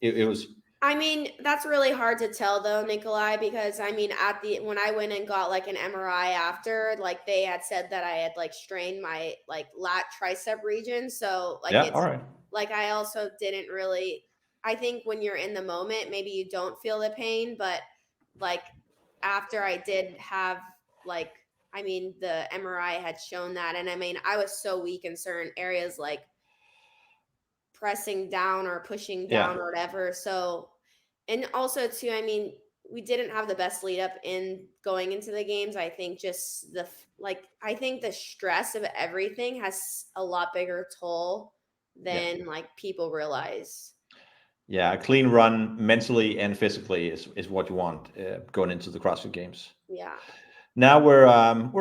it was I mean, that's really hard to tell though, Nikolai, because I mean, at the when I went and got like an MRI after, like they had said that I had like strained my like lat tricep region. So like Yeah, all it's right. like I also didn't really. I think when you're in the moment, maybe you don't feel the pain, but like after I did have like, I mean, the MRI had shown that, and I mean, I was so weak in certain areas, like pressing down or pushing Yeah. down or whatever. So, and also too, I mean, we didn't have the best lead up in going into the games. I think just like I think the stress of everything has a lot bigger toll Yeah. than like people realize. Yeah, a clean run mentally and physically is what you want going into the CrossFit Games. Yeah. Now we're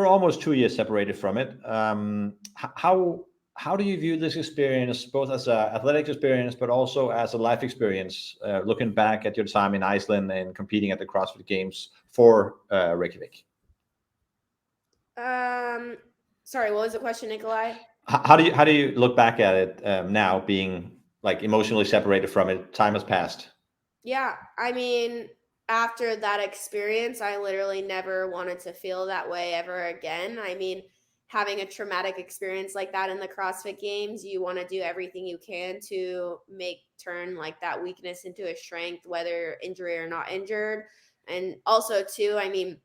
almost 2 years separated from it. How do you view this experience, both as a athletic experience, but also as a life experience? Looking back at your time in Iceland and competing at the CrossFit Games for Reykjavik, Um Sorry, what was the question, Nikolai? how do you look back at it now, being like emotionally separated from it? Time has passed. Yeah, I mean, after that experience, I literally never wanted to feel that way ever again. I mean, having a traumatic experience like that in the CrossFit Games, you want to do everything you can to make turn like that weakness into a strength, whether injury or not injured. And also, too, I mean,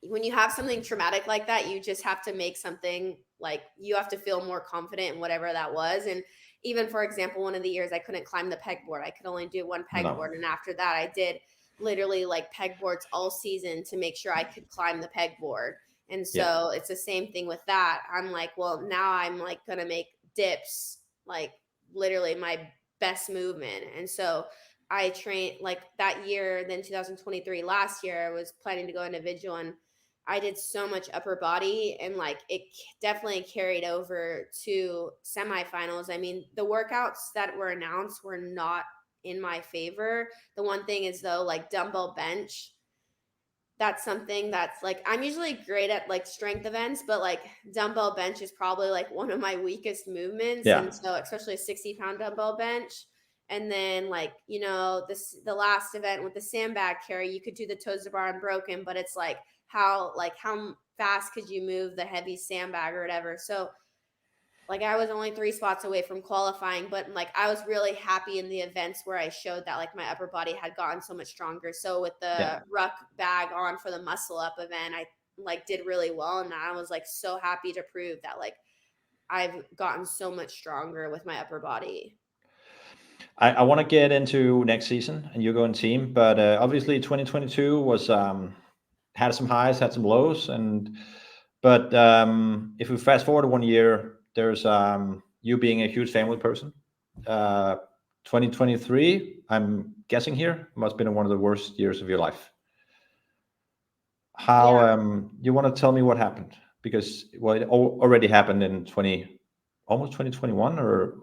when you have something traumatic like that, you just have to make something like you have to feel more confident in whatever that was. And even for example, one of the years I couldn't climb the pegboard. I could only do one No. pegboard. And after that, I did literally like pegboards all season to make sure I could climb the pegboard. And Yeah. so it's the same thing with that. I'm like, well, now I'm like going to make dips like literally my best movement. And so I trained like that year, then 2023, last year, I was planning to go individual and I did so much upper body and like definitely carried over to semifinals. I mean, the workouts that were announced were not in my favor. The one thing is though, like dumbbell bench, that's something that's like I'm usually great at like strength events, but like dumbbell bench is probably like one of my weakest movements. Yeah. And so especially a 60-pound dumbbell bench. And then like, the last event with the sandbag carry, you could do the toes to bar unbroken, but it's like how fast could you move the heavy sandbag or whatever. So like I was only 3 spots away from qualifying, but like I was really happy in the events where I showed that like my upper body had gotten so much stronger. So with Yeah. the ruck bag on for the muscle up event, I like did really well, and I was like so happy to prove that like I've gotten so much stronger with my upper body. I want to get into next season and you go in team, but obviously 2022 was had some highs, had some lows, and but if we fast forward 1 year, there's you being a huge family person. Uh, 2023, I'm guessing here, must have been one of the worst years of your life. How Yeah. you want to tell me what happened? Because well, it already happened in almost 2021, or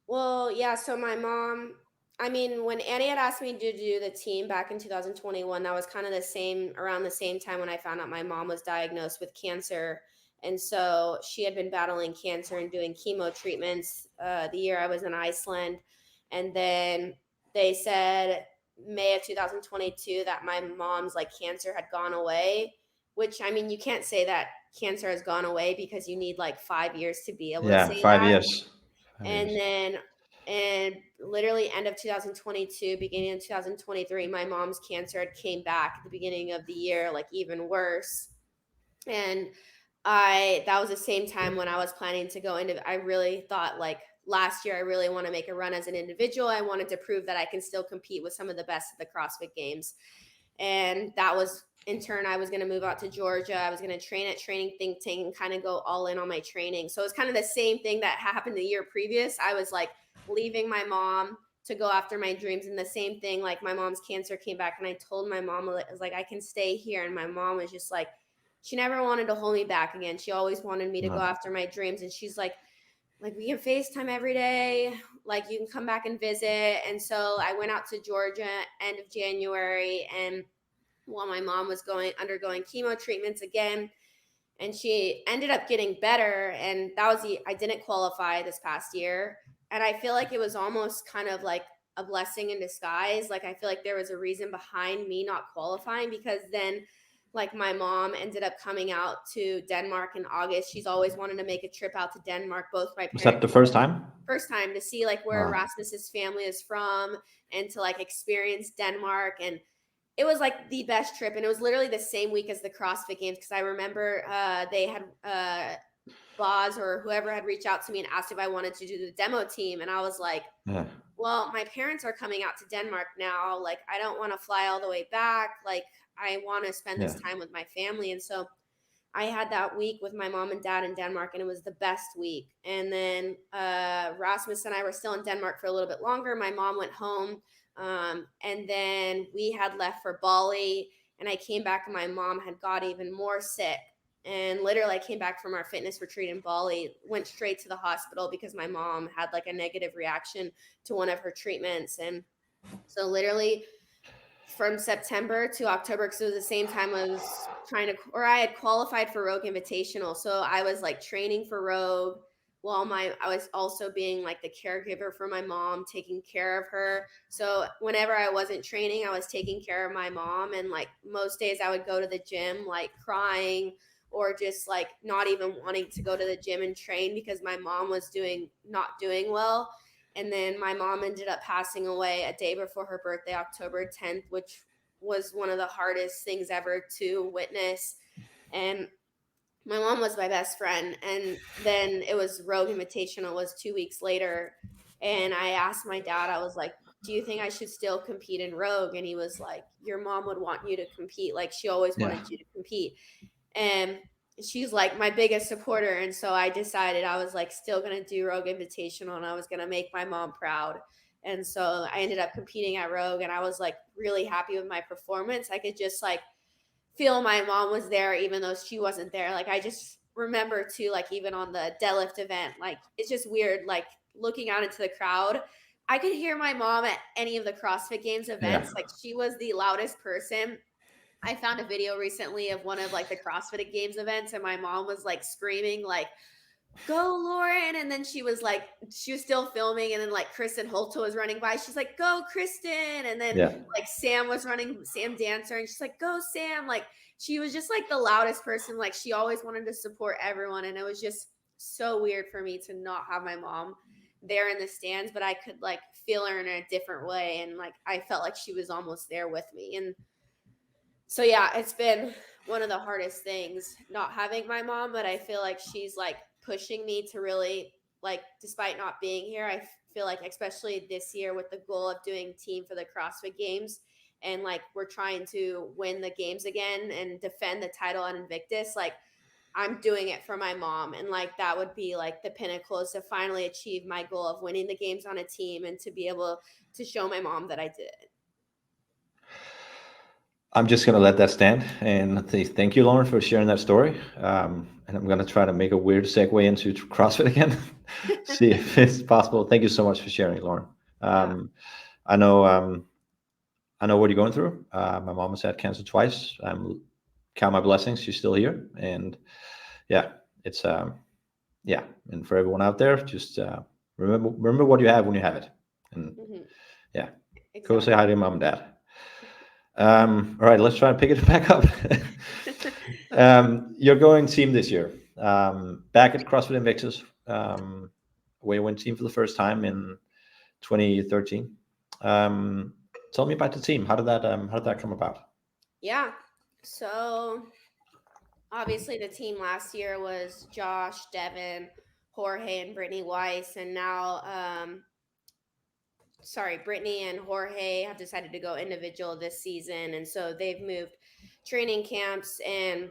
Well, yeah, so my mom, I mean, when Annie had asked me to do the team back in 2021, that was kind of the same around the same time when I found out my mom was diagnosed with cancer. And so she had been battling cancer and doing chemo treatments the year I was in Iceland. And then they said May of 2022 that my mom's like cancer had gone away, which I mean, you can't say that cancer has gone away because you need like 5 years to be able to yeah, say 5 years. 5 years. and then and literally end of 2022, beginning of 2023, my mom's cancer had came back at the beginning of the year, like even worse. And I that was the same time when I was planning to go into I really thought like last year I really want to make a run as an individual. I wanted to prove that I can still compete with some of the best at the CrossFit Games. And that was in turn I was going to move out to Georgia. I was going to train at Training Think Tank and kind of go all in on my training. So it's kind of the same thing that happened the year previous. I was like leaving my mom to go after my dreams, and the same thing, like my mom's cancer came back and I told my mom, I was like, I can stay here. And my mom was just like, she never wanted to hold me back again. She always wanted me to go No. after my dreams. And she's like we can FaceTime every day. Like you can come back and visit. And so I went out to Georgia end of January, and while my mom was going undergoing chemo treatments again, and she ended up getting better. And that was I didn't qualify this past year, and I feel like it was almost kind of like a blessing in disguise. Like I feel like there was a reason behind me not qualifying, because then like my mom ended up coming out to Denmark in August. She's always wanted to make a trip out to Denmark. Both my Was that parents, the first time? first time to see like where Wow. Rasmus's family is from and to like experience Denmark. And it was like the best trip. And it was literally the same week as the CrossFit Games, because I remember they had Boz or whoever had reached out to me and asked if I wanted to do the demo team. And I was like, Yeah. well, my parents are coming out to Denmark now. Like, I don't want to fly all the way back. Like, I want to spend this Yeah. time with my family. And so I had that week with my mom and dad in Denmark, and it was the best week. And then Rasmus and I were still in Denmark for a little bit longer. My mom went home, and then we had left for Bali. And I came back, and my mom had got even more sick. And literally, I came back from our fitness retreat in Bali, went straight to the hospital because my mom had like a negative reaction to one of her treatments. And so, literally, from September to October, because it was the same time I was trying to, or I had qualified for Rogue Invitational. So I was like training for Rogue while I was also being like the caregiver for my mom, taking care of her. So whenever I wasn't training, I was taking care of my mom. And like most days I would go to the gym, like crying or just like not even wanting to go to the gym and train because my mom was not doing well. And then my mom ended up passing away a day before her birthday, October 10th, which was one of the hardest things ever to witness. And my mom was my best friend. And then it was Rogue Invitational was 2 weeks later. And I asked my dad, I was like, do you think I should still compete in Rogue? And he was like, your mom would want you to compete. Like she always Yeah. wanted you to compete. And she's like my biggest supporter. And so I decided I was like still going to do Rogue Invitational and I was going to make my mom proud. And so I ended up competing at Rogue and I was like really happy with my performance. I could just like feel my mom was there even though she wasn't there. Like I just remember too, like even on the deadlift event, like it's just weird, like looking out into the crowd. I could hear my mom at any of the CrossFit Games Yeah. events. Like she was the loudest person. I found a video recently of one of like the CrossFit Games events, and my mom was like screaming, like, "Go, Lauren!" And then she was still filming, and then like Kristen Holto was running by. She's like, "Go, Kristen!" And then Yeah. like Sam was running, Sam Dancer, and she's like, "Go, Sam!" Like she was just like the loudest person. Like she always wanted to support everyone, and it was just so weird for me to not have my mom there in the stands, but I could like feel her in a different way, and like I felt like she was almost there with me, and so yeah, it's been one of the hardest things not having my mom, but I feel like she's like pushing me to really like despite not being here, feel like especially this year with the goal of doing team for the CrossFit Games and like we're trying to win the games again and defend the title on Invictus, like I'm doing it for my mom and like that would be like the pinnacle is to finally achieve my goal of winning the games on a team and to be able to show my mom that I did it. I'm just going to let that stand and say thank you, Lauren, for sharing that story. And I'm going to try to make a weird segue into CrossFit again, see if it's possible. Thank you so much for sharing, Lauren. Yeah. I know, I know what you're going through. My mom has had cancer twice. I'm count my blessings. She's still here. And yeah, it's, yeah. And for everyone out there, just remember what you have when you have it. And Mhm. yeah, go say Exactly. hi to your mom and dad. All right, let's try and pick it back up. You're going team this year. Back at CrossFit Invictus, where you went team for the first time in 2013. Tell me about the team. How did that come about? Yeah. So obviously the team last year was Josh, Devin, Jorge, and Brittany Weiss, and now Brittany and Jorge have decided to go individual this season, and so they've moved training camps. And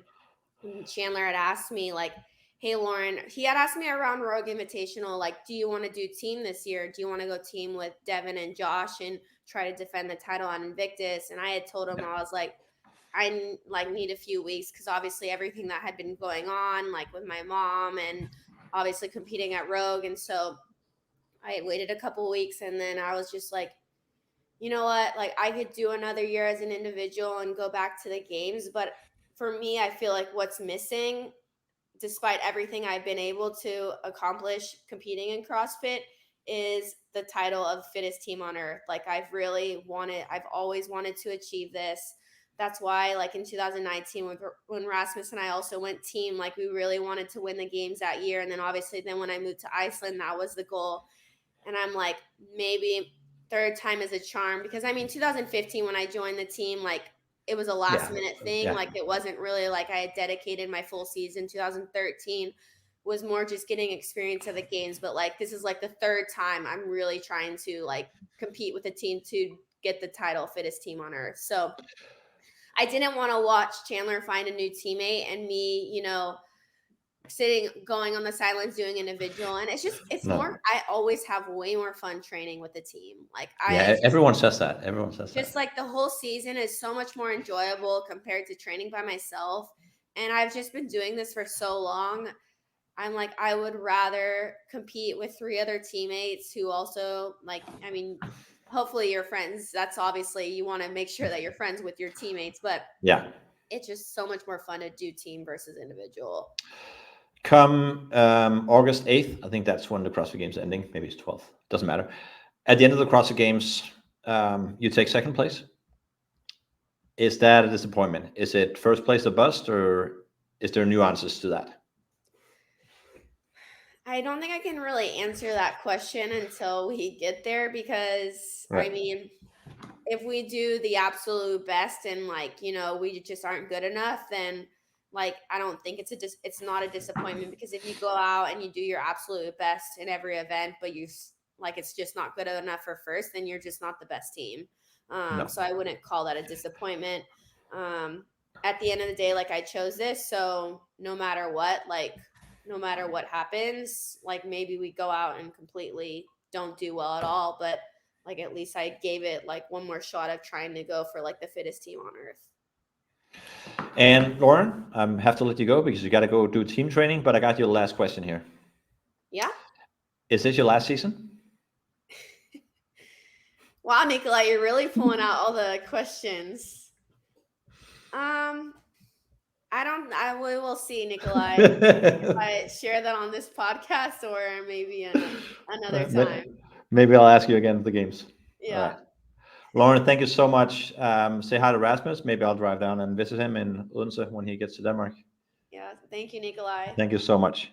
Chandler had asked me like, "Hey Lauren," he had asked me around Rogue Invitational, like, "Do you want to do team this year? Do you want to go team with Devin and Josh and try to defend the title on Invictus?" And I had told him Yeah. I was like, like need a few weeks because obviously everything that had been going on, like with my mom and obviously competing at Rogue, and so I had waited a couple weeks, and then I was just like, you know what, like I could do another year as an individual and go back to the games, but for me, I feel like what's missing, despite everything I've been able to accomplish competing in CrossFit, is the title of fittest team on earth. Like I've always wanted to achieve this. That's why, like in 2019, when Rasmus and I also went team, like we really wanted to win the games that year. And then obviously, then when I moved to Iceland, that was the goal. And I'm like, maybe third time is a charm, because I mean, 2015 when I joined the team, like it was a last minute thing. Yeah. Like it wasn't really like I had dedicated my full season. 2013 was more just getting experience of the games, but like this is like the third time I'm really trying to like compete with the team to get the title fittest team on earth. So I didn't want to watch Chandler find a new teammate and me, going on the sidelines doing individual. And it's No. more, I always have way more fun training with the team. Like Everyone says that. Everyone says just that. like the whole season is so much more enjoyable compared to training by myself. And I've just been doing this for so long. I'm like, I would rather compete with 3 other teammates who also hopefully you're friends. That's obviously you want to make sure that you're friends with your teammates, but Yeah. it's just so much more fun to do team versus individual. Come August 8th, I think that's when the CrossFit Games are ending. Maybe it's 12th. Doesn't matter. At the end of the CrossFit Games, you take second place. Is that a disappointment? Is it first place a bust, or is there nuances to that? I don't think I can really answer that question until we get there, because Right. I mean, if we do the absolute best and we just aren't good enough, then I don't think it's not a disappointment, because if you go out and you do your absolute best in every event, but it's just not good enough for first, then you're just not the best team. No. So I wouldn't call that a disappointment. At the end of the day, I chose this, so no matter what happens, maybe we go out and completely don't do well at all, but at least I gave it one more shot of trying to go for the fittest team on earth. And Lauren, I have to let you go because you got to go do team training, but I got you the last question here. Yeah. Is this your last season? Wow, Nikolai, you're really pulling out all the questions. We will see, Nikolai, if I share that on this podcast or maybe another time. Maybe I'll ask you again at the games. Yeah. All right. Lauren, thank you so much. Say hi to Rasmus. Maybe I'll drive down and visit him in Odense when he gets to Denmark. Yeah. Thank you, Nikolai. Thank you so much.